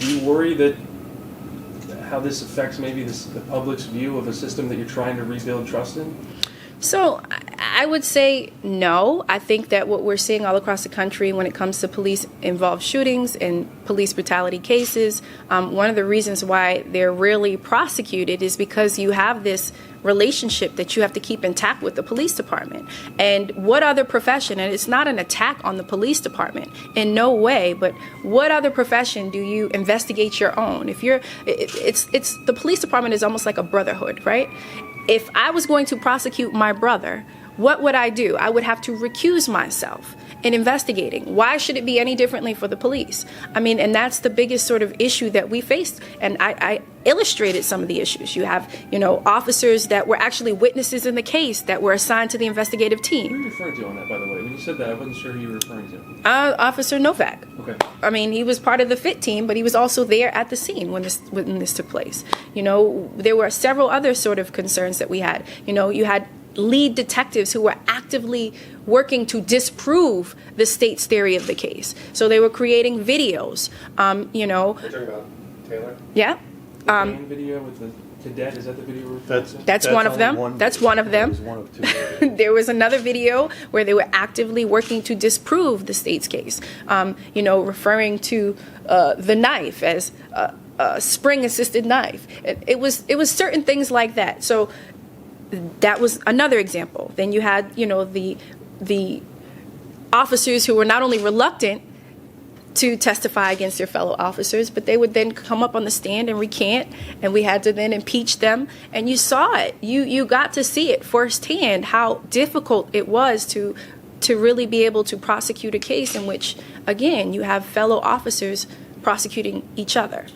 do you worry that how this affects maybe the public's view of a system that you're trying to rebuild trust in? So I would say no. I think that what we're seeing all across the country when it comes to police-involved shootings and police brutality cases, one of the reasons why they're rarely prosecuted is because you have this relationship that you have to keep intact with the police department. And what other profession, and it's not an attack on the police department in no way, but what other profession do you investigate your own? If you're, it's the police department is almost like a brotherhood, right? If I was going to prosecute my brother, what would I do? I would have to recuse myself in investigating. Why should it be any differently for the police? I mean, and that's the biggest sort of issue that we faced. And I illustrated some of the issues. You have, officers that were actually witnesses in the case that were assigned to the investigative team. Who are you referring to on that, by the way? When you said that, I wasn't sure who you were referring to. Officer Novak. Okay. I mean, he was part of the FIT team, but he was also there at the scene when this took place. There were several other sort of concerns that we had. You had lead detectives who were actively working to disprove the state's theory of the case. So they were creating videos. You're talking about Taylor? Yeah. The main video with the cadet, is that the video we're referring to? That's one of them. That's one of them. One of two. There was another video where they were actively working to disprove the state's case, referring to the knife as a spring-assisted knife. It was certain things like that. So that was another example. Then you had, the officers who were not only reluctant to testify against their fellow officers, but they would then come up on the stand and recant, and we had to then impeach them. And you saw it. You got to see it firsthand how difficult it was to really be able to prosecute a case in which, again, you have fellow officers prosecuting each other.